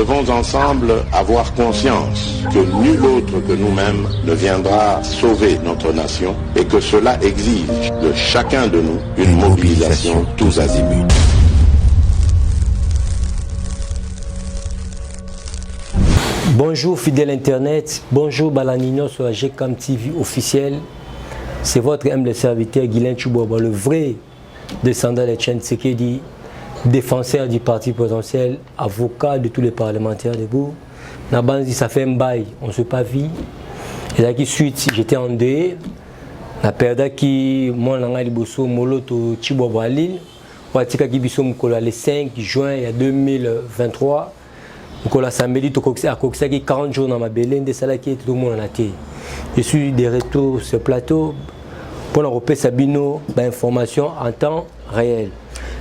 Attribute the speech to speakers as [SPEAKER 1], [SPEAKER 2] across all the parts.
[SPEAKER 1] devons ensemble avoir conscience que nul autre que nous-mêmes ne viendra sauver notre nation et que cela exige de chacun de nous une mobilisation tous azimuts.
[SPEAKER 2] Bonjour fidèle internet, bonjour Balanino sur la GCAM TV officielle. C'est votre humble serviteur Guilain Tchouboba, le vrai descendant de Tchène Tsekedi, défenseur du parti potentiel, avocat de tous les parlementaires debout. Nabanzi, ça fait un bail, on ne se pas vu. Et là, suite, j'étais en deuil. La période qui, moi, je suis Moloto Tchiboba Lille. Je suis le 5 juin 2023. Je samedi à Koksaki 40 jours dans ma belle, de ça qui est tout le monde en a été. Je suis de retour sur ce plateau pour nous repérer Sabino d'informations en temps réel.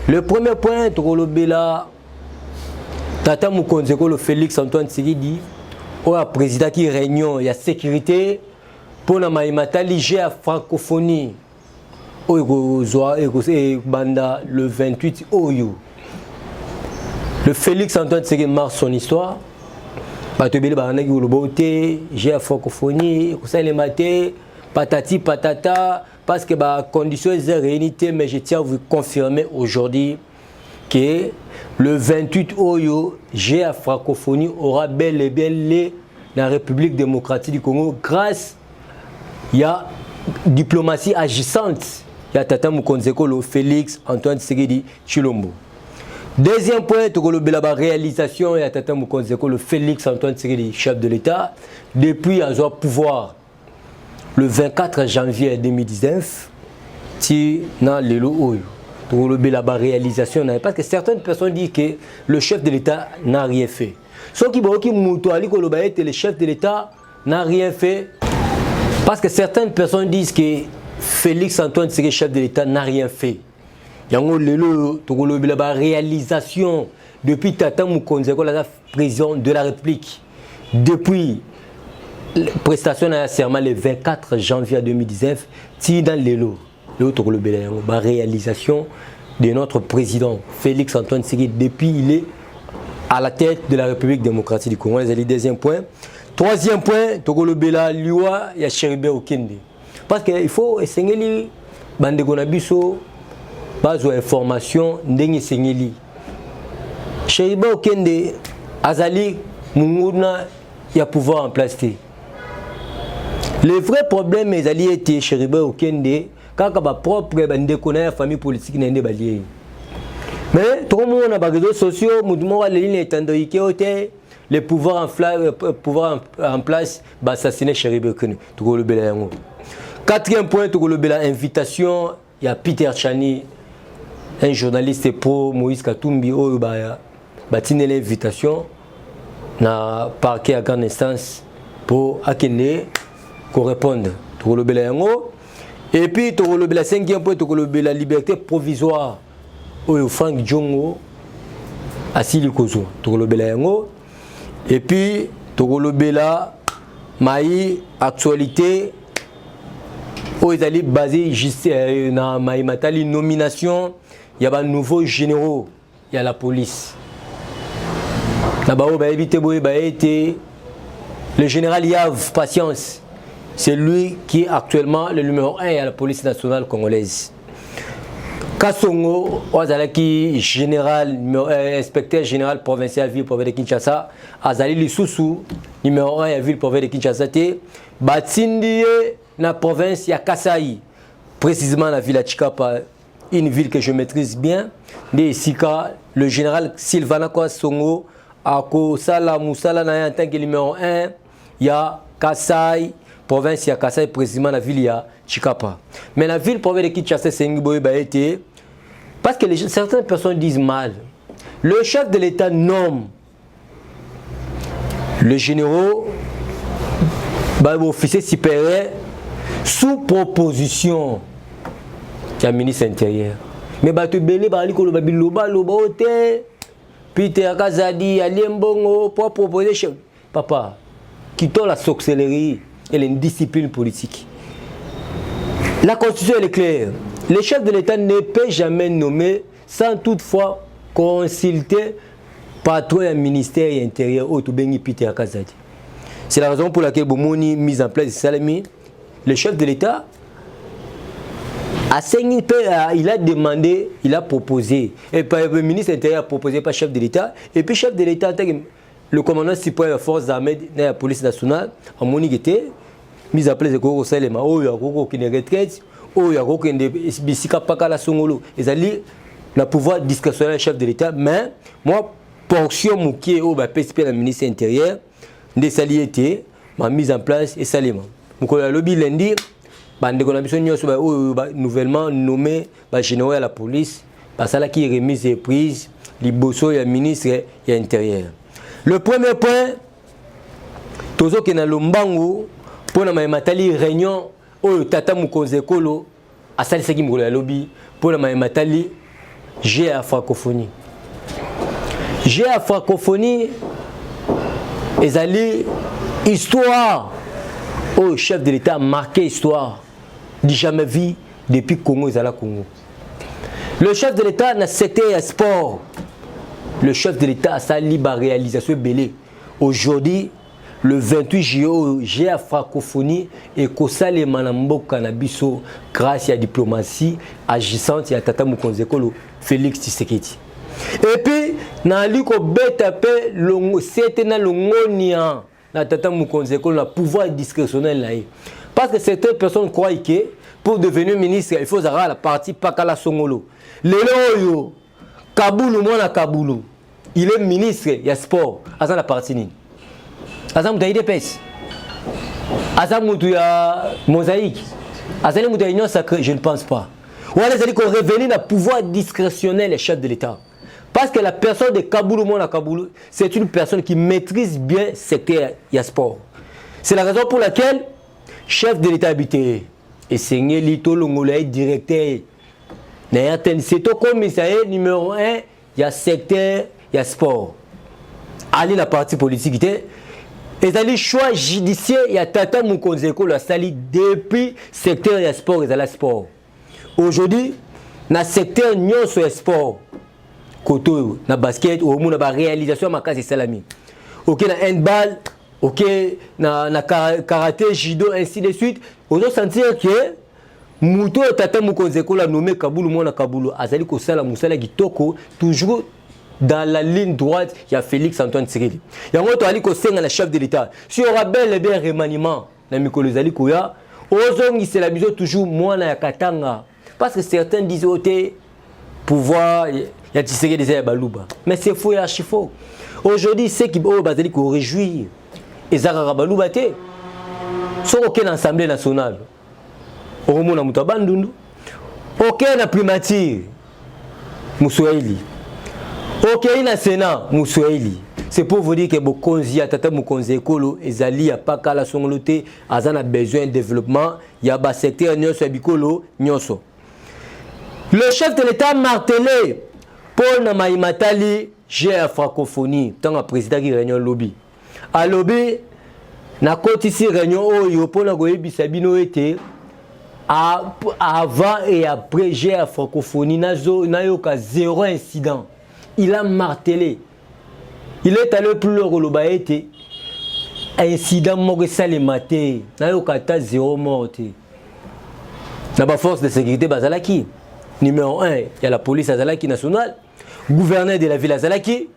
[SPEAKER 2] Le premier point, Togolobela, Tata Moukonzeko, le Félix Antoine Tshisekedi, le président qui réunion, il y a sécurité pour la maïmata liée à francophonie. Banda le 28 Oyo. Le Félix Antoine Tshisekedi marque son histoire. J'ai la francophonie, patati patata, parce que la condition est réunité, mais je tiens à vous confirmer aujourd'hui que le 28 Oyo, j'ai la francophonie aura bel et bien la République démocratique du Congo grâce à la diplomatie agissante. Il y a Tata Moukonzeko, le Félix Antoine Tshisekedi Tshilombo. Deuxième point, la réalisation, il y a Tata Moukonzeko, le Félix Antoine Tshisekedi, chef de l'État, depuis à son pouvoir. Le 24 janvier 2019, dans le Oyo, la réalisation, parce que certaines personnes disent que le chef de l'État n'a rien fait. Ceux qui disent que le chef de l'État n'a rien fait, parce que certaines personnes disent que Félix Antoine Tshisekedi, chef de l'État, n'a rien fait. Il y a la réalisation depuis Tata Moukonzeko, la président de la République, depuis la prestation de serment le 24 janvier 2019, dans la réalisation de notre président Félix Antoine Tshisekedi, depuis il est à la tête de la République démocratique du Congo. C'est le deuxième point. Troisième point, Togolobela Liwa, il y a Chéribé Okende. Parce qu'il faut essayer de Gonabiso. Pas d'information, n'engi sengeli. Chériba Okende, Azali, Munguna, il y a pouvoir en place. Le vrai problème, c'est que Chériba Okende, quand il y a propre la famille politique, n'est pas lié. Mais tout le monde a des réseaux sociaux, les pouvoirs en place, assassiner Chériba Okende. Quatrième point, invitation, il y a Peter Tchani. Un journaliste pro Moïse Katumbi a tenu l'invitation na parquet à grande instance pour Akene répondre. Et puis la cinquième point, la liberté provisoire au Frank Djongo à Silikozo. Et puis la Maï actualité où ils allaient baser juste na Maïmatali nomination. Il y a des nouveaux généraux, il y a la police. Le général Yav Patience, c'est lui qui est actuellement le numéro 1 à la police nationale congolaise. Kassongo, Ozalaki, inspecteur général provincial ville province de Kinshasa, Azali Lissousou, numéro 1 à la ville province de Kinshasa, Batsindi, dans la province, il y a Kasai, précisément la ville de Chikapa. Une ville que je maîtrise bien, le général Sylvana Songo, Ako Sala Moussala, en tant que numéro 1, il y a Kasai, province, il y a Kasai, précisément la ville, il y a Chikapa. Mais la ville, province de Kinshasa, c'est été, parce que certaines personnes disent mal. Le chef de l'État nomme le général, officier supérieur, sous proposition. Qui a ministre intérieur. Mais tu belé bali ko loba biloba ote Peter Kazadi Aliembongo pour proposer chef. Papa, quittons la sorcellerie et l'indiscipline politique. La constitution est claire. Le chef de l'État ne peut jamais nommer sans toutefois consulter patron du ministère intérieur au Tobengi Peter Kazadi. C'est la raison pour laquelle Bomoni mise en place Salami, le chef de l'État, il a demandé, il a proposé, et le ministre intérieur a proposé par chef de l'État, et puis chef de l'État, le commandant suprême de la force armée de la police nationale, a moni était mise en place de Koko Salema, oh il y a Koko qui est retraite, oh il y a Koko qui est bisika pakala songolo, ils allaient le pouvoir discrétionnaire chef de l'État, mais moi portion moukié au PSP le ministre intérieur, des saliers étaient ma mise en place et Salema. Donc le lobby lundi. Nouvellement nommé général à la police, parce que qui est remise et prise, les bosso et le ministre et l'intérieur. Le premier point, toujours que dans le Mbango, pour la réunion, où Tata Mukonzekolo a sali saki mukolo lobby, pour la matali, j'ai à francophonie. J'ai à francophonie, et allé histoire, où chef de l'État a marqué histoire. Jamais vu depuis Congo et Congo. Le chef de l'État n'a secteur sport. Le chef de l'État a sa libre réalisation belé. Aujourd'hui, le 28 juillet, j'ai la francophonie et Kosale Manambo Kanabiso grâce à la diplomatie agissante et à Tata Mukonzekolo Félix Tshisekedi. Et puis, na liko betape longo setena longonia na Tata Mukonzekolo na pouvoir discrétionnel là. Parce que certaines personnes croient que pour devenir ministre, il faut avoir la partie Pakala Songolo. Lelo Kaboulou, moi na Kaboulou. Il est ministre, il y a sport. Azan la partie ni. Azan mouta IDPS. Azan mouta mosaïque. Azan mouta union sacrée, je ne pense pas. Ou alors ils qu'on revenir dans le pouvoir discrétionnel des chefs de l'État. Parce que la personne de Kaboulou, moi na Kaboulou, c'est une personne qui maîtrise bien ce secteur y a sport. C'est la raison pour laquelle chef de l'État habité et Seigneur Lito Longolais directeur. C'est au commissariat numéro 1, il y a secteur, il y a sport. Allez la partie politique, et les choix judiciaires, il y a Tata Mukonzeko, la sali depuis secteur, il y a sport, il y a la sport. Aujourd'hui, dans le secteur, il y a sport. Côté, dans le basket, au moins, dans la réalisation, ma case est salami. Ok, dans handball. Ok, na karaté, judo, ainsi de suite. On doit sentir que Mouto Tata Mukonzeko l'a nommé Kaboulou, moi na Kaboulou. Azali Kosala Moussala Gitoko, toujours dans la ligne droite, il y a Félix Antoine Tshisekedi. Il y a un autre Ali Kosenga, le chef de l'État. Si on a bel et bien remaniement, na Mikolo Zali Koya, Ozongi c'est la vision toujours moi na Katanga. Parce que certains disent au pouvoir, il y a Tshisekedi des Balouba. Mais c'est faux et archi faux. Aujourd'hui, c'est qui Bazali ko réjouir. Et Zara Balouba te. Sur aucune assemblée nationale. Au moment où Bandundu. Aucun primature. Moussoaili. Aucun Sénat. Moussoaili. C'est pour vous dire que Bokonzi, Tata Mukonzekolo, Ezali, a pas qu'à la songoloté, Azan a besoin de développement, il y a un secteur Nyoso Bikolo, Nyoso. Le chef de l'État martelé, Paul Namaïmatali, j'ai la francophonie, tant que président qui réunion lobby. À lobby, na côté ici réunion oyo pour na goye bisabino été avant et après j'ai la francophonie na yoka zéro incident. Il a martelé. Il est allé plus loin au été. Incident mort salématé. Na yoka ta zéro morté. Na ba force de sécurité bazalaki. Numéro 1, il y a la police azalaki nationale, gouverneur de la ville azalaki,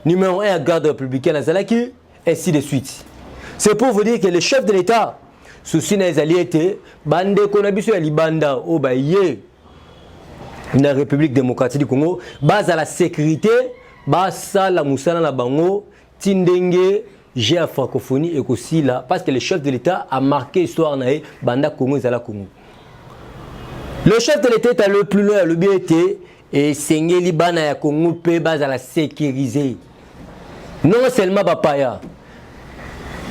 [SPEAKER 2] numéro 1, garde républicaine azalaki, ainsi de suite. C'est pour vous dire que le chef de l'État, souci n'a été, bande konabiso ya libanda au baye, la République démocratique du Congo, base à la sécurité, base à la moussana la bango, tindenge, j'ai la francophonie et aussi là, parce que le chef de l'État a marqué l'histoire nae, banda Congo et la Congo. Le chef de l'État est allé plus loin, le BT, et Seigneur Libana ya Congo peut base à la sécuriser. Non seulement Bapaya,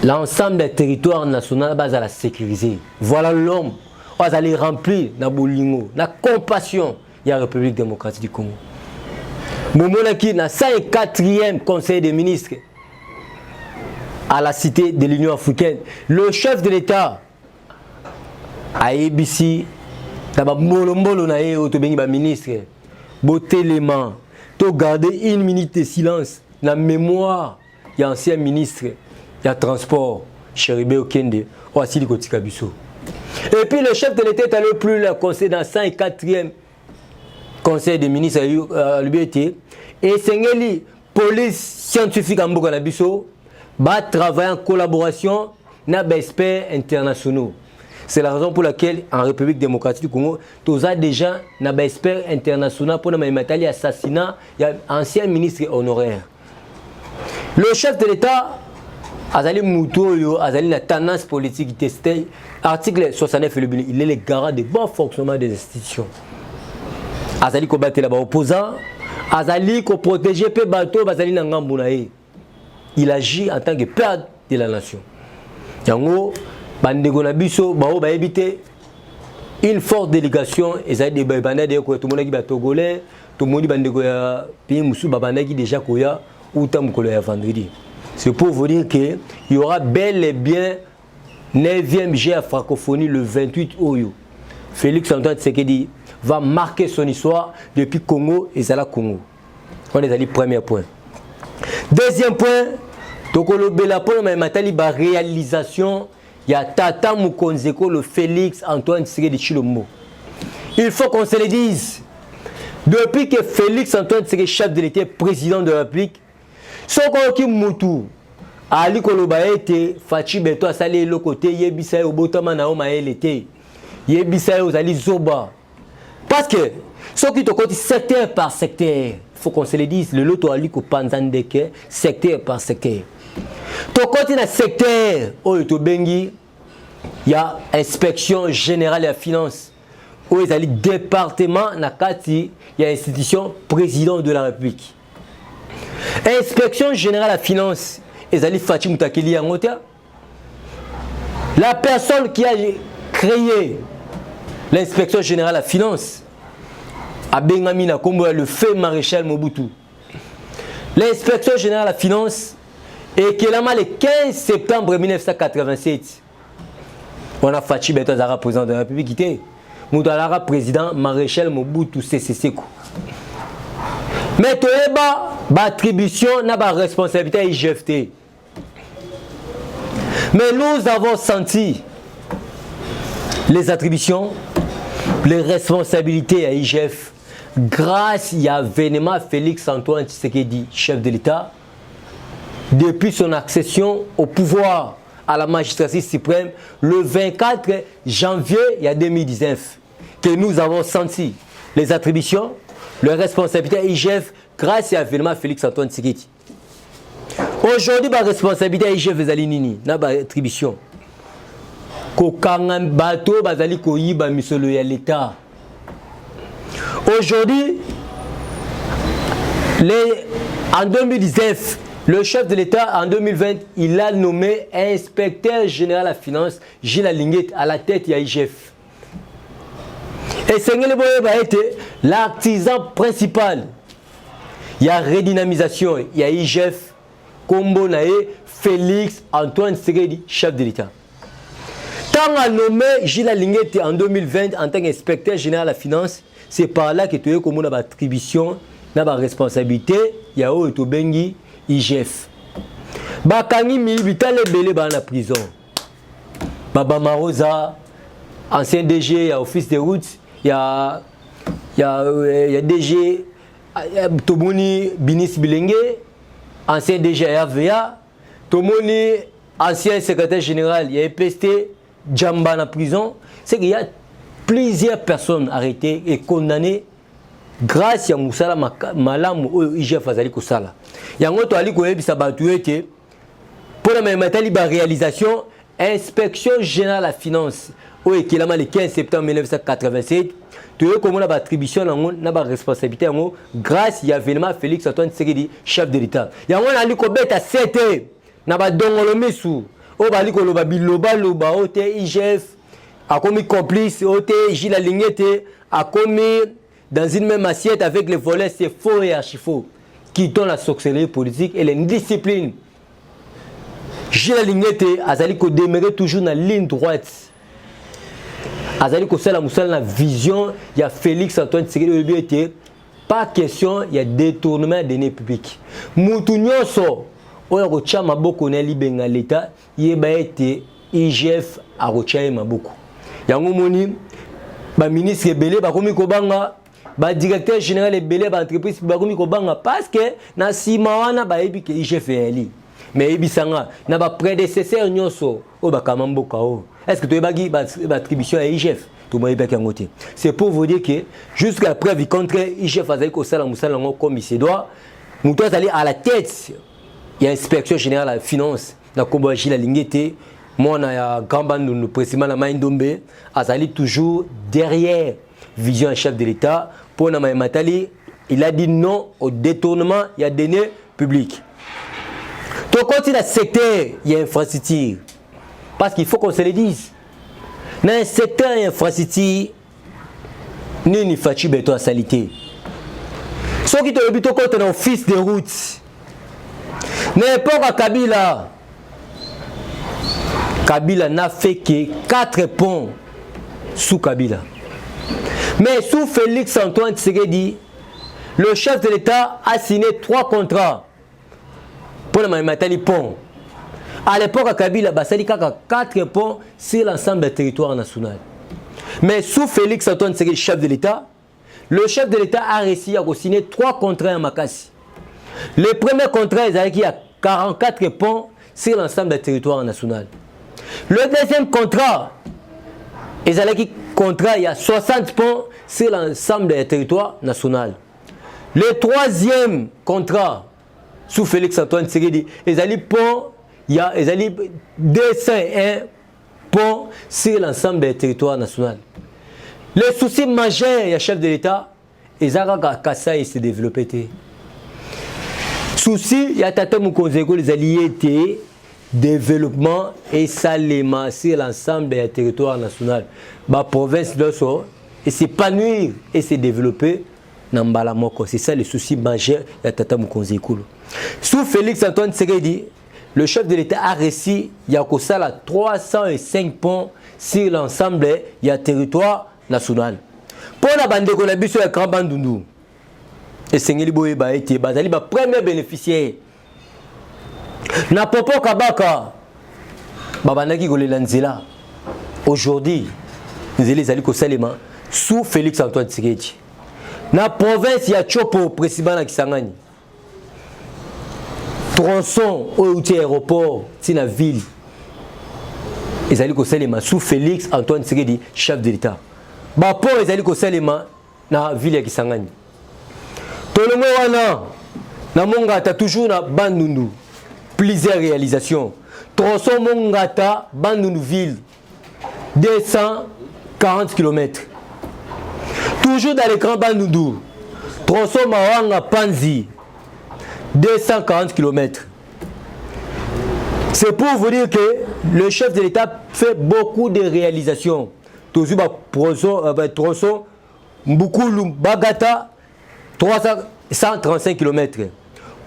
[SPEAKER 2] l'ensemble des territoires nationaux base à la sécuriser. Voilà l'homme. On va aller remplir la bolingo, la compassion. Il y a la République démocratique du Congo. Momonaki na 104e Conseil des ministres à la cité de l'Union africaine. Le chef de l'État a ABC. D'abord, Molombolo na ministre, boté les mains, to garder une minute de silence. la mémoire, il y a ancien ministre, il y a transport, Chéribé Okende, Ouassili Kotikabiso. Et puis le chef de l'État est allé plus le conseil dans le 104e conseil des ministres à l'UBT. Et Sengeli, police scientifique en Bokanabiso, va travailler en collaboration avec des experts internationaux. C'est la raison pour laquelle, en République démocratique du Congo, tous a déjà des experts internationaux pour les assassinats. Il y a un ancien ministre honoraire. Le chef de l'État, Azali Mouto, Azali la tendance politique, article 69, il est le garant du bon fonctionnement des institutions. Azali ko battre les opposants, Azali ko protéger pe bateau, Azali Nangambunae. Il agit en tant que père de la nation. Yango, bandego na biso, bao ba éviter une forte délégation, Ezali de bandade ko tout le monde qui ba togolais, tout le monde bandego ya pays musu babanda qui déjà koya ou tam ko le vendredi. C'est pour vous dire qu'il y aura bel et bien 9e G à francophonie le 28 Oyo. Félix Antoine Tshisekedi va marquer son histoire depuis Congo et Zala Congo. On est allé premier point. Deuxième point, Tokolo Belapo Matali ba réalisation, il y a Tata Mukonzeko le Félix Antoine Tshisekedi Chilombo. Il faut qu'on se le dise. Depuis que Félix Antoine Tshisekedi chef de l'État président de la République, Sokoki Moutou Ali Koloba ete Fachi Beto asali le côté yebisa obotama na oma elete yebisa ozali zoba parce que ce qui te côté secteur par secteur, faut qu'on se le dise, le loto ali ko panzandeke secteur par secteur. To côté na secteur o to bengi il y a inspection générale de la finance o ezali département na kati il y a institution président de la République. Inspection générale à finance, Ezali Fachi Moutakeli Angota. La personne qui a créé l'inspection générale à finance, a Bengamina Kombo, le fait maréchal Mobutu. L'inspection générale à finance est qu'elle a mal le 15 septembre 1987. On a Fachi Betazara, président de la République, Moutalara, président maréchal Mobutu CCC. Mais tu as attribution, na ba responsabilité à IGFT. Mais nous avons senti les attributions, les responsabilités à IGF grâce à l'événement Félix Antoine Tshisekedi, chef de l'État, depuis son accession au pouvoir à la magistrature suprême le 24 janvier 2019, que nous avons senti les attributions, les responsabilités à IGF grâce à l'événement Félix Antoine Tshisekedi. Aujourd'hui, la responsabilité à IGF est nini, na ba attribution. Ko kangan bato bazali ko yiba misolo ya l'État. Aujourd'hui, en 2019, le chef de l'État, en 2020, il a nommé inspecteur général à la finance, Gilles Alinguet, à la tête de l'IGF. Et Sengele Boye a été l'artisan principal. Il y a redynamisation, il y a IGF, Kombo Nae, Félix Antoine Tshisekedi, chef de l'État. Quand on a nommé Gilles Alinguet en 2020 en tant qu'inspecteur général à la finance, c'est par là que tu as comme une attribution, une responsabilité, il y a eu au Bengi, IGF. Bakangi Milibitale Belé dans la prison. Baba Marosa, ancien DG, il y a Office des routes, il y a DG Tomoni Binis Bilenge, ancien DG RVA, Tomoni, ancien secrétaire général, il y a EPST, Djamba dans la prison. C'est qu'il y a plusieurs personnes arrêtées et condamnées grâce à Moussala Malam ou IGF Azali Kosala. Il y a un autre ali qui a été pour la réalisation, inspection générale à la finance, qui est le 15 septembre 1987. Tu as comme attribution, la responsabilité grâce à l'événement Félix Antoine Tshisekedi, chef de l'État. Il y a un ali qui a 7 ans, na ba dongolo mesu, o bali ko loba biloba loba ote IGF a commis complice ote Gilles Alinguet a commis dans une même assiette avec les volets, c'est faux et archi-faux, qui donnent la sorcellerie politique et l'indiscipline. Gilles Alinguet azali ko demeurer toujours dans la ligne droite. Azali ko sala musala na vision, il y a Félix Antoine Tshisekedi pas question, il y a détournement des deniers publics. Moutounyoso, oya rocha maboko na libenga l'État, yeba été IGF a rocha maboko. Yango moni, ba ministre ebele ba komi kobanga, ba directeur général ebele ba entreprise ba komi kobanga parce que na sima wana ba yebi ke IGF eli. Mais ebisanga na ba prédécesseur nyoso o ba kamamboka o. Est-ce que tu ebagi ba attribution à IGF? C'est pour vous dire que jusqu'à preuve contre IGF Azali Kosala Moussala comme il se doit, nous devons aller à la tête. Il y a l'inspection générale de la finance, la Kobaji, la Lingete, moi, on a grand band le président de Maïndombe, Azali toujours derrière vision un chef de l'État. Pour Namaï Matali, il a dit non au détournement, il y a des deniers publics. Donc, quand il y a secteur, il y a infrastructure. Parce qu'il faut qu'on se le dise. Dans un secteur infrastructure, ni fachi beto à salité. Ceux qui te habitent contre un office de route, n'importe à Kabila n'a fait que 4 ponts sous Kabila. Mais sous Félix Antoine Tshisekedi, le chef de l'État a signé 3 contrats pour le Matali pont. À l'époque, à Kabila, il y a 4 ponts sur l'ensemble du territoire national. Mais sous Félix Antoine Tshisekedi, chef de l'État, le chef de l'État a réussi à signer 3 contrats à Makassi. Le premier contrat, il y a 44 ponts sur l'ensemble du territoire national. Le deuxième contrat, il y a 60 ponts sur l'ensemble du territoire national. Le troisième contrat, sous Félix Antoine Tshisekedi, il y a 201 ponts sur l'ensemble des territoires nationaux. Le souci majeur du chef de l'État, c'est que se développé. Souci, il y a Tata Moukonzeko, les alliés, développement et salement sur l'ensemble des territoires nationaux. La province de so, et s'épanouir et se développer dans Balamoko. C'est ça le souci majeur de Tata Moukonzeko. Sous Félix Antoine Tshisekedi, le chef de l'État a réussi, il y a 305 ponts sur l'ensemble du territoire national. Pour la bande de Kolabis, il y a grand bandundu. Et Sengeli Boyeba a été le premier bénéficiaire. Na Popo Kabaka, Babanaki Golelanzela. Aujourd'hui, nous allons aller au Salema sous Félix Antoine Tshisekedi. Na province, il y a Chopo, président de Kisangani. Tronçon au aéroport, c'est la ville. Ils allaient au Salema sous Félix Antoine Tshisekedi, chef de l'État. Bapo, ils allaient au Salema dans la ville de Kisangani. Tolongo wana, na Mongata toujours na Bandundu. Plusieurs réalisations. Tronçon Mongata, Bandundu ville. 240 km. Toujours dans les grands Bandundu. Tronçon Mawanga Panzi. 240 km. C'est pour vous dire que le chef de l'État fait beaucoup de réalisations. Toujours tronçon Mbukulu Bagata 335 km.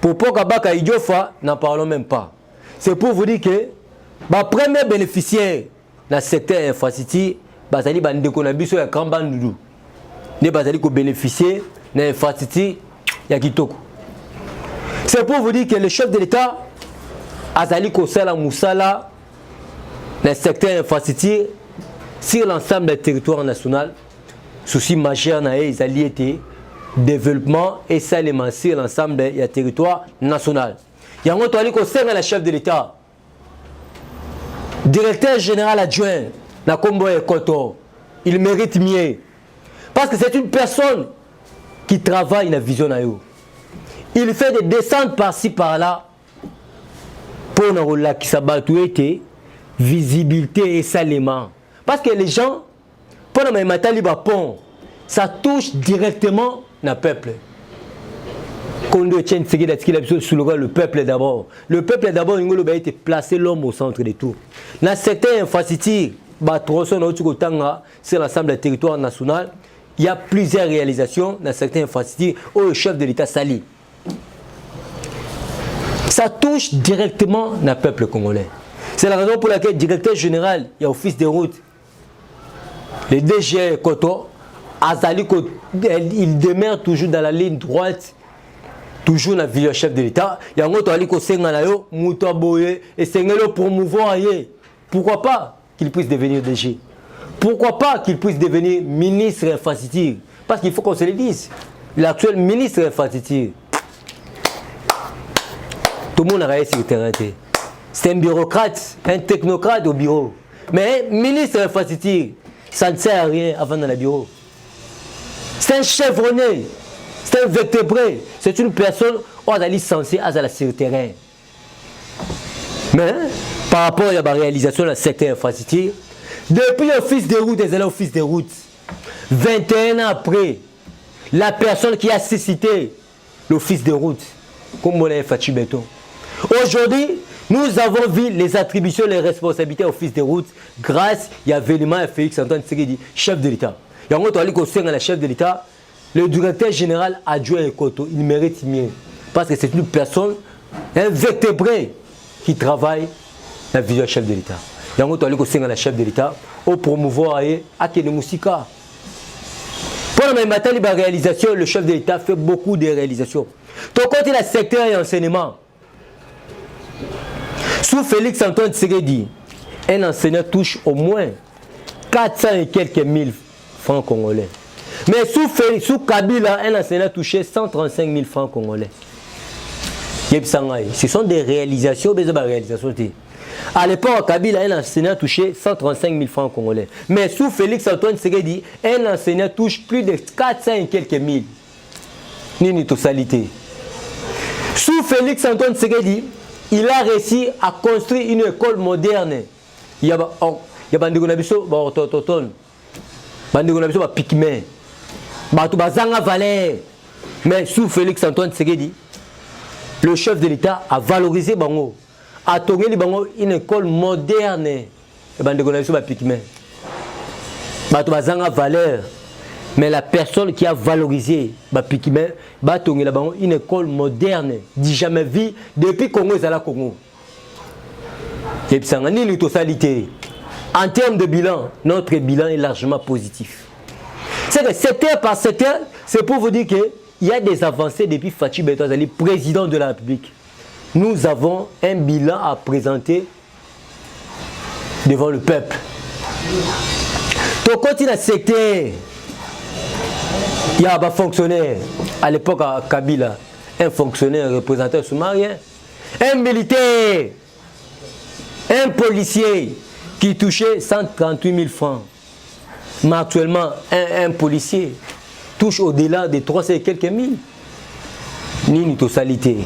[SPEAKER 2] Pour Pokabaka Idiofa, n'en parlons même pas. C'est pour vous dire que ma premier bénéficiaire dans le secteur infrastructure, Bazali Bandekonabiso ya Kambandou. Ne Bazali ko bénéficier dans l'infrastructure ya Kitoko. C'est pour vous dire que le chef de l'État, Azali Kosala Moussala, dans le secteur infrastructure, sur l'ensemble des territoires nationaux, souci majeur na les alliés développement et salement sur l'ensemble des territoires nationaux. Il y a un autre conseil à la chef de l'État, directeur général adjoint, na Kombo et Koto, il mérite mieux. Parce que c'est une personne qui travaille la vision à eux. Il fait des descentes par-ci par-là pour nous qui s'abattent visibilité et salement. Parce que les gens, pour nous mettre pont, ça touche directement le peuple. Quand on tient sous le peuple d'abord. Le peuple d'abord, il a été placé l'homme au centre de tout. Dans certaines infrastructures, sur l'ensemble du territoire national, il y a plusieurs réalisations dans certaines infrastructures où le chef de l'État s'allie. Ça touche directement le peuple congolais. C'est la raison pour laquelle le directeur général, il y a office de route, le DG Koto, il demeure toujours dans la ligne droite, toujours dans le chef de l'État. Il y a un autre qui est promouvoir. Pourquoi pas qu'il puisse devenir DG? Pourquoi pas qu'il puisse devenir ministre infrastructure? Parce qu'il faut qu'on se le dise. L'actuel ministre infrastructure, tout le monde a réussi sur le terrain. C'est un bureaucrate, un technocrate au bureau. Mais un ministre infrastructure, ça ne sert à rien avant dans le bureau. C'est un chevronné, c'est un vertébré, c'est une personne qui est licenciée à la sur le terrain. Mais par rapport à la réalisation de la secteur infrastructure, depuis l'office de route, les offices de route, 21 ans après, la personne qui a cité l'office de route, comme on l'a fait béton. Aujourd'hui, nous avons vu les attributions, les responsabilités au office de route grâce à Vélima et Félix Antoine Tshisekedi, chef de l'État. Il y a un autre qui est le chef de l'État, le directeur général adjoint Ekoto, il mérite mieux. Parce que c'est une personne, un vertébré qui travaille dans la vision chef de l'État. Il y a un autre qui est le chef de l'État, au promouvoir à Kene Moussika. Pour la réalisation, le chef de l'État fait beaucoup de réalisations. Donc, quand il a secteur et enseignement, sous Félix Antoine Tshisekedi, un enseignant touche au moins 400 et quelques mille francs congolais. Mais sous Kabila, un enseignant touchait 135 000 francs congolais. Ce sont des réalisations, des réalisations. À l'époque, Kabila, un enseignant touchait 135 000 francs congolais. Mais sous Félix Antoine Tshisekedi, un enseignant touche plus de 400 et quelques mille. Ni totalité. Sous Félix Antoine Tshisekedi, il a réussi à construire une école moderne. Il y a des autochtones, des pygmées, des valeurs. Mais sous Félix Antoine Tshisekedi, le chef de l'État a valorisé Bango, a tourné une école moderne. Des pygmées, des valeurs. Mais la personne qui a valorisé Pygmée, une école moderne, dit jamais vu depuis Congo et Zala Congo. En termes de bilan, notre bilan est largement positif. C'est que secteur par secteur, c'est pour vous dire qu'il y a des avancées depuis Fatou Betoazali, président de la République. Nous avons un bilan à présenter devant le peuple. Donc, quand il y a un secteur, il y a un fonctionnaire, à l'époque à Kabila, un fonctionnaire représentant sous-marien, un militaire, un policier qui touchait 138 000 francs. Mais actuellement, un policier touche au-delà de 300 et quelques mille. Ni une totalité.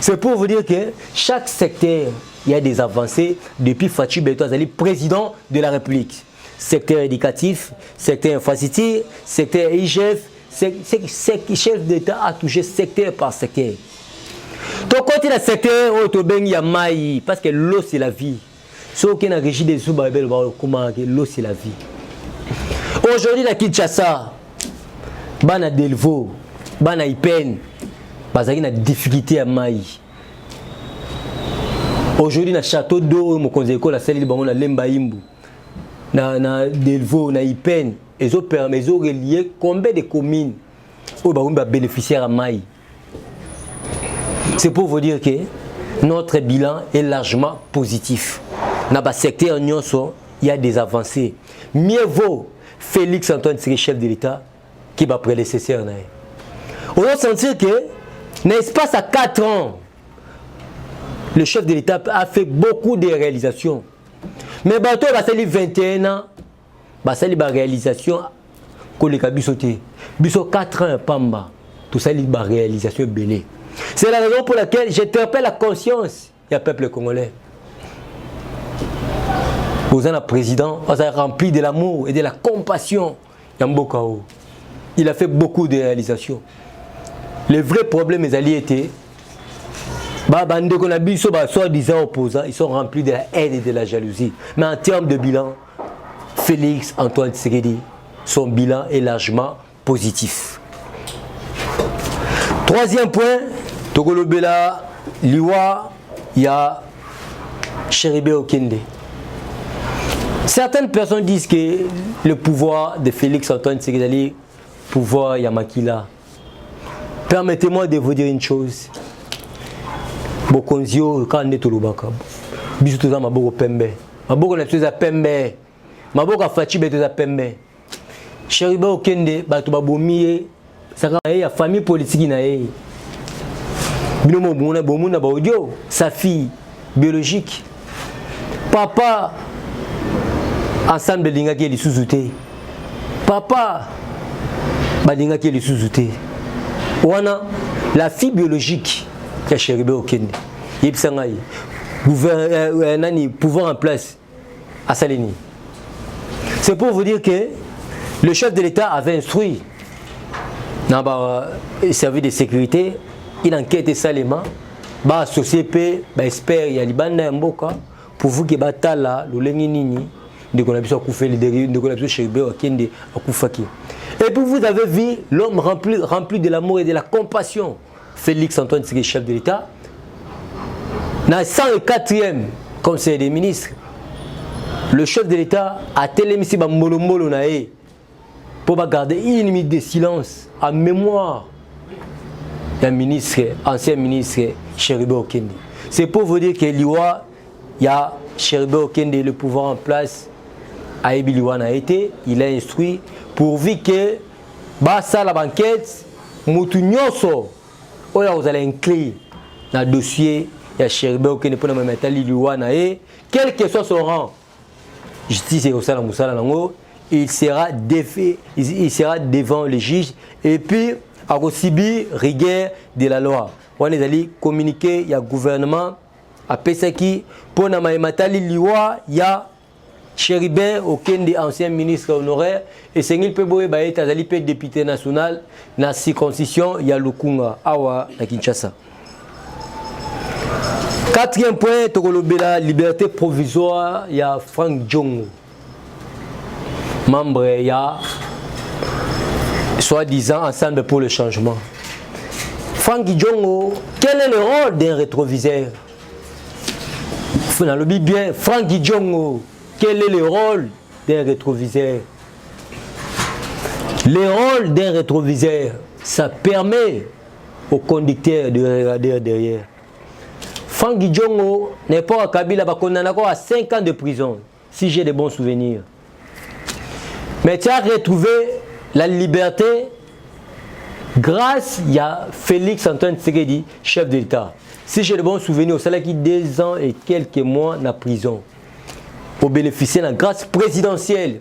[SPEAKER 2] C'est pour vous dire que chaque secteur, il y a des avancées depuis Fatou Betoazali, président de la République. Secteur éducatif, secteur infrastructure, secteur IGF, chef d'État a touché secteur par secteur. Donc quand il y a secteur, il y a maï, parce que l'eau c'est la vie. Sauf qu'il y a une régie des sous-babel, l'eau c'est la vie. Aujourd'hui, la Kinshasa, Bana Delvaux, Bana Ipen, parce qu'il y a une difficulté à maï. Aujourd'hui, dans le château d'eau, mon conseil, la salle de Lemba Imbu, dans Delvaux, dans Ipen, ils ont relié combien de communes où ils bénéficiaires à maï. C'est pour vous dire que notre bilan est largement positif. Dans le secteur Nyonso, il y a des avancées. Mieux vaut Félix Antoine Tshisekedi, chef de l'État, qui va prédécesseur. On va sentir que, l'espace à 4 ans, le chef de l'État a fait beaucoup de réalisations. Mais bateau va salir 21 ans, va salir la réalisation que les bisoté. Biso 4 ans pamba, tout ça la réalisation belé. C'est la raison pour laquelle j'interpelle la conscience du peuple congolais. Vous êtes un président, vous êtes rempli de l'amour et de la compassion. Yambokao. Il a fait beaucoup de réalisations. Le vrai problème, les alliés étaient, soi-disant opposants, ils sont remplis de la haine et de la jalousie. Mais en termes de bilan, Félix Antoine Tshisekedi, son bilan est largement positif. Troisième point, Togolobela, Liwa, il y a Chéribé Okende. Certaines personnes disent que le pouvoir de Félix Antoine Tshisekedi pouvoir Yamakila. Permettez-moi de vous dire une chose. Bokonzio, quand on est au Lubaka, bisous tous à Maboko Pembe. Maboko na tous à Pembe. Maboko a Fachi tous à Pembe. Chériba Okende, Batuba Bomiye, ça a la famille politique na ye. Binomo Bomuna Baudio, sa fille biologique. Papa, ensemble de l'ingaki les sous-outés. Papa, l'ingaki les sous-outés. Wana, la fille biologique qui a chéribé au Kenya. Yipsangaï, pouvoir en place à Salini. C'est pour vous dire que le chef de l'État avait instruit dans le service de sécurité, il enquête Salema, ba société, ba expert ya libanda mboka pour vous que batala le lenginini de qu'on a besoin de faire les dérives, de qu'on a besoin de chéribé au Kenya à Koufaki. Et puis vous avez vu l'homme rempli de l'amour et de la compassion, Félix Antoine Tshisekedi, chef de l'État, dans le 104e Conseil des ministres, le chef de l'État a télémisé Molomolo Nae pour garder une minute de silence en mémoire d'un ministre, ancien ministre Chéribé Okende. C'est pour vous dire que l'Iwa, il y a Chéribé Okende, le pouvoir en place, Aïbi Liwan a été, il a instruit pourvu que Bassa la banquette, Moutou Nyoso, vous allez inclure dans le dossier, il y a Chéribé Okende pour nous mettre Liwan a été, quel que soit son rang, justice et Osala Moussala Nango, il sera devant le juge et puis à Rossibi, rigueur de la loi. On est allé communiquer, il y a gouvernement à Pesaki pour nous mettre Liwa, il y a Chéribé Okende, ancien ministre honoraire, et Sengil Peboé Baye Tazali Pé député national, dans la circoncision, il y a Lukunga, Awa, à Kinshasa. Quatrième point, la liberté provisoire, il y a Frank Djongo, membre, il y a soi-disant Ensemble pour le changement. Frank Djongo, quel est le rôle d'un rétroviseur? Vous le bien, Frank Djongo. Quel est le rôle d'un rétroviseur? Le rôle d'un rétroviseur, ça permet au conducteur de regarder derrière. Frank Djongo n'est pas à Kabila, il condamné à 5 ans de prison, si j'ai de bons souvenirs. Mais tu as retrouvé la liberté grâce à Félix Antoine Tshisekedi, chef de l'État. Si j'ai de bons souvenirs, au salaire qui 2 ans et quelques mois en prison. Pour bénéficier de la grâce présidentielle.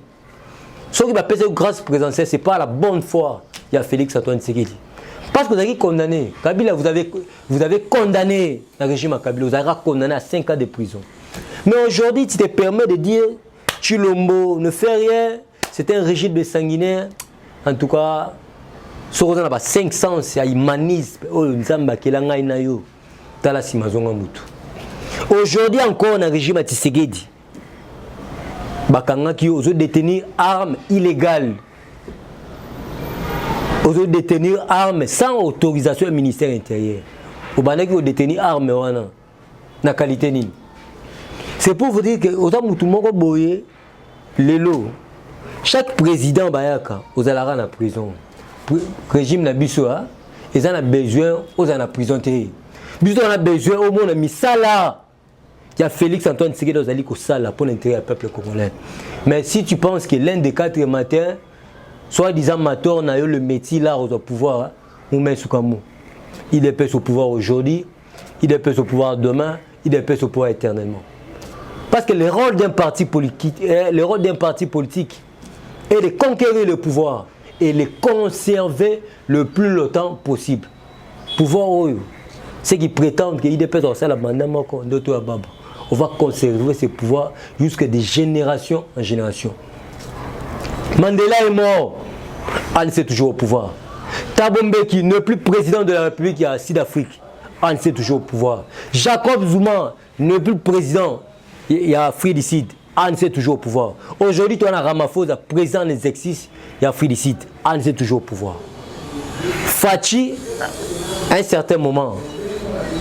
[SPEAKER 2] Ce qui va passer la grâce présidentielle, ce n'est pas la bonne foi. Il y a Félix Antoine Tshisekedi. Parce que vous avez condamné. Kabila, vous avez condamné le régime à Kabila. Vous avez condamné à 5 ans de prison. Mais aujourd'hui, tu te permets de dire Chilombo ne fait rien. C'est un régime de sanguinaire. En tout cas, ce qu'on a 500, c'est un humanisme. Aujourd'hui encore, on a un régime à Tshisekedi. Bakanga qui osent détenir armes illégales, osent détenir armes sans autorisation du ministère intérieur. Au Bana qui osent détenir armes na qualité ni. C'est pour vous dire que autant tout le monde boye lelo. Chaque président bayaka aux alara na prison. Régime na biso ils en a besoin aux en a prison té. Biso on a besoin au monde misala. Il y a Félix Antoine Tshisekedi Ozali Kosala pour l'intérêt du peuple congolais. Mais si tu penses que l'un des 4 matins, soit disant Mator n'a eu le métier là au pouvoir, on met sous Kamou. Il dépêche au pouvoir aujourd'hui, il dépêche au pouvoir demain, il dépêche au pouvoir éternellement. Parce que le rôle d'un parti politique est de conquérir le pouvoir et le conserver le plus longtemps possible. Pouvoir, ceux qui prétendent qu'il dépêche au sein de la mandat, on va conserver ce pouvoir jusqu'à de génération en génération. Mandela est mort, Anne est toujours au pouvoir. Thabo Mbeki n'est plus président de la République à Sud-Afrique, Anne est toujours au pouvoir. Jacob Zuma n'est plus président, il y a Afrique du Sud, Anne est toujours au pouvoir. Aujourd'hui, on a Ramaphosa, président des exercices, il y a Afrique du Sud, Anne est toujours au pouvoir. Fachi, à un certain moment,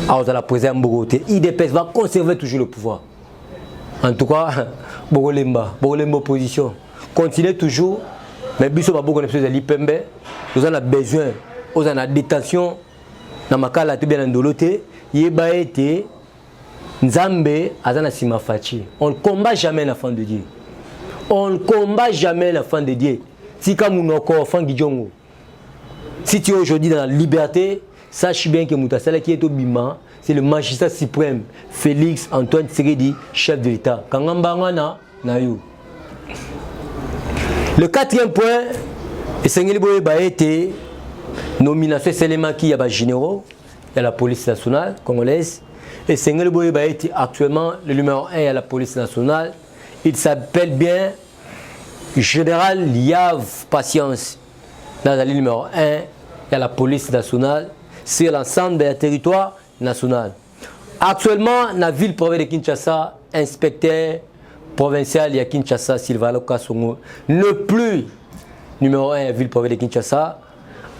[SPEAKER 2] à la présidente Bogoté, IDPS va conserver toujours le pouvoir. En tout cas, Bogolemba opposition, continue toujours mais biso ba beaucoup de l'ipembe nous on a besoin aux en détention na makala te bien ndolote yeba été Nzambe azana sima fachi. On ne combat jamais l'enfant de Dieu. On ne combat jamais l'enfant de Dieu. Si comme nous enfant Gidjongo. Si tu es aujourd'hui dans la liberté, sache bien que Moutasala qui est au Bima, c'est le magistrat suprême Félix Antoine Tshisekedi, chef de l'État. Kangambangana Nayu. Le quatrième point, et Sengeli Boye a été nomination seulement qui y a des généraux, il y a la police nationale congolaise. Et Sengeli Boye a été actuellement le numéro 1 à la police nationale. Il s'appelle bien Général Liav Patience. Dans le numéro 1 à la police nationale sur l'ensemble des territoires nationaux. Actuellement, dans la ville provinciale de Kinshasa, inspecteur provincial de Kinshasa, Silvalo Kasongo, ne plus numéro 1 à la ville provinciale de Kinshasa.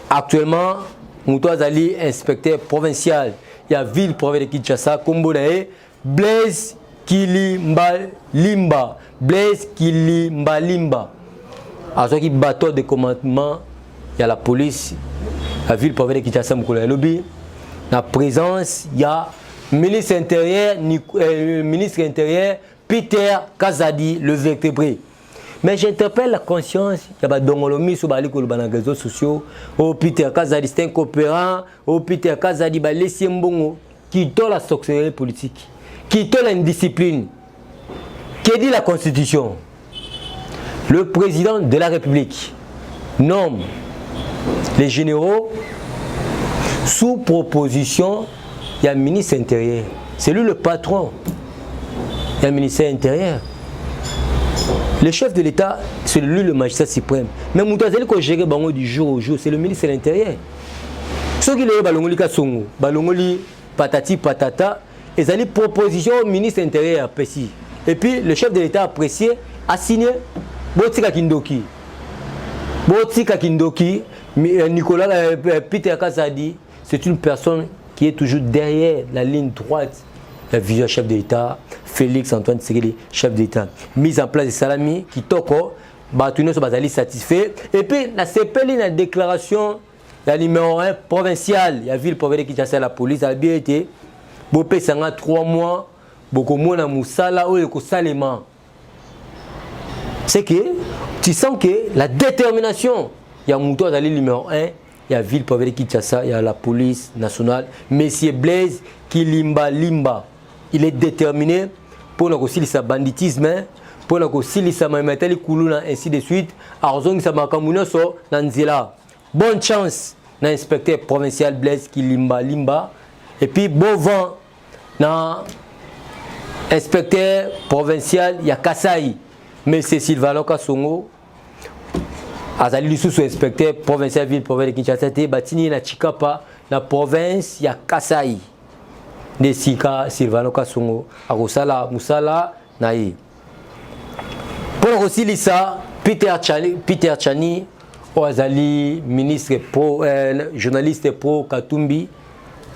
[SPEAKER 2] Actuellement, Moutoua Zali, inspecteur provincial de la ville provinciale de Kinshasa, Kombodae, Blaise Kilimbalimba. Blaise Kilimbalimba. À ce qui bateau de commandement, il y a la police, la ville provinciale de Kinshasa, Moukoula-Lobi. La présence, il y a le ministre intérieur, Peter Kazadi, le vertébré. Mais j'interpelle la conscience, il y a des dongolomis sur les réseaux sociaux. Oh, Peter Kazadi, c'est un coopérant. Oh, Peter Kazadi, les Mbongo, qui donne la sorcellerie politique, qui donne l'indiscipline. Que dit la Constitution? Le président de la République nomme les généraux sous proposition. Il y a le ministre intérieur. C'est lui le patron. Il y a le ministère intérieur. Le chef de l'État, c'est lui le magistrat suprême. Mais Moutazeli qu'on gère du jour au jour, c'est le ministre de l'Intérieur. Ceux qui le balongoli kasongo, balongoli patati patata, ils ont une proposition au ministre intérieur précis. Et puis le chef de l'État apprécié a signé Botika Kindoki. Botika Kindoki, Nicolas Peter Kazadi, c'est une personne qui est toujours derrière la ligne droite. La vision chef de l'État, Félix Antoine Tshisekedi, chef d'État. Mise en place de Salami, qui toko, Batouno Bazali satisfait. Et puis, la CPL, la déclaration, la numéro 1 provincial, la ville provinciale qui a la police, a bien été, Bopé Sanga 3 mois, beaucoup moins à Moussala, ou le Salema. C'est que, tu sens que la détermination, il y a Moutou Azali numéro 1, il y a la ville provinciale Kinshasa, il y a la police nationale, Monsieur Blaise Kilimbalimba. Il est déterminé pour aussi le banditisme, pour aussi le maïmatali koulouna, ainsi de suite. Arzong Samakamouno so Nanzela. Bonne chance, l'inspecteur provincial Blaise Kilimbalimba. Et puis bon vent, dans l'inspecteur provincial, il y a Kassai, Monsieur Silvano Kasongo. Azali Lissou, inspecteur provincial ville provinciale de Kinshasa, Batini na Chikapa, la province, il y a Kassai. De Sika, Silvano Kasongo, Arosala, Moussala, Naï. Pour aussi Lissa, Peter Chani, Oazali, ministre pro, journaliste pro Katumbi,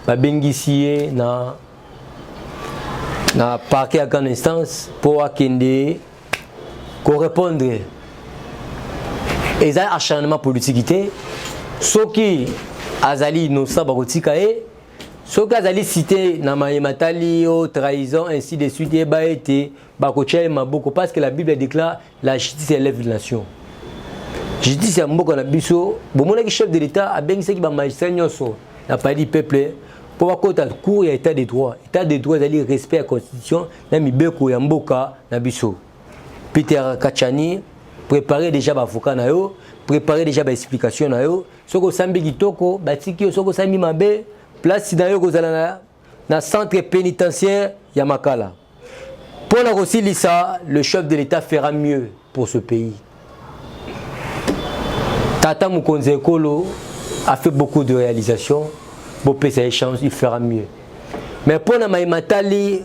[SPEAKER 2] Babengisie, na parquet à grande instance, pour Akende, correspondre. Et ça, acharnement politique, ce qui Azali innocent, Barotikae, ce qui Azali cité, Namaïmatali, trahison, ainsi de suite, et Baïté, Bakochel, Maboko, parce que la Bible déclare la justice élève la nation. Justice est un mot qu'on a vu, bon, mon chef de l'État a bien dit qu'il y a un magistrat, il n'a pas dit peuple, pour avoir un cours, il y a état des droits. État des droits, c'est-à-dire respect à la Constitution, il y a un Beko, il y a un Boka, il y a un Peter Kachani, préparer déjà l'avocat, préparer déjà l'explication. Ce que Sambi Kitoko, Batiki, ce que Sambi Mabe, place dans le centre pénitentiaire Yamakala. Pour la aussi Lissa, le chef de l'État fera mieux pour ce pays. Tata Mukonze Kolo a fait beaucoup de réalisations. Bopé sa chance, il fera mieux. Mais pour Namaïmatali,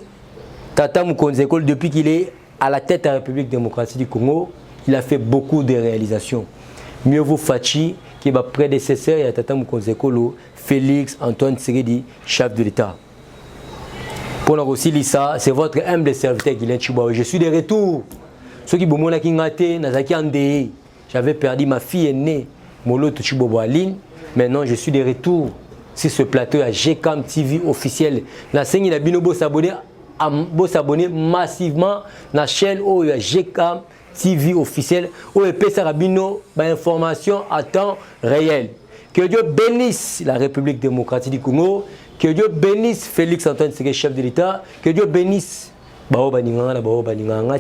[SPEAKER 2] Tata Mukonze Kolo, depuis qu'il est à la tête de la République démocratique du Congo, il a fait beaucoup de réalisations. Mieux vaut Fachi, qui est ma prédécesseur, et Tata Mukonze Kolo, Félix Antoine Tshisekedi, chef de l'État. Pour nous aussi, Lissa, c'est votre humble serviteur Guilain Chibaou. Je suis de retour. Ceux qui ont été Nazaki Andé, j'avais perdu ma fille aînée, Molo Tuchibobo Aline. Maintenant, je suis de retour sur ce plateau à GCAM TV officiel. La scène, la bino s'abonner massivement à la chaîne où il y a GCAM TV officiel où il peut s'abonner à information à temps réel. Que Dieu bénisse la République démocratique du Congo. Que Dieu bénisse Félix Antoine Tshisekedi, chef de l'État. Que Dieu bénisse Bao Baninganga, Bao Baninganga,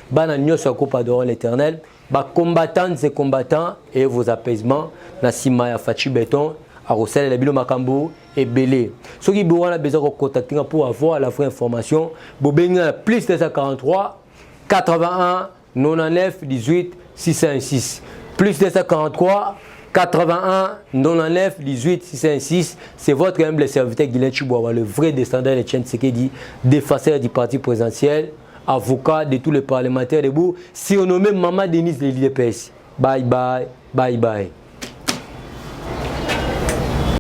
[SPEAKER 2] Bana Nyos Akopador l'Éternel, combattantes et combattants et vos apaisements, Nassima Fachi Béton, Arosel, la Bilo Makambo et Belé. Ceux qui ont besoin de contacter pour avoir la vraie information, Bobenga plus 243 81 99 18 616 plus 243 81 99 18 616. C'est votre humble serviteur Guilain Chiboua, le vrai descendant de Etienne Tshisekedi, défenseur du parti présidentiel, avocat de tous les parlementaires debout, surnommé Maman Denise de l'IDPS. Bye bye, bye bye.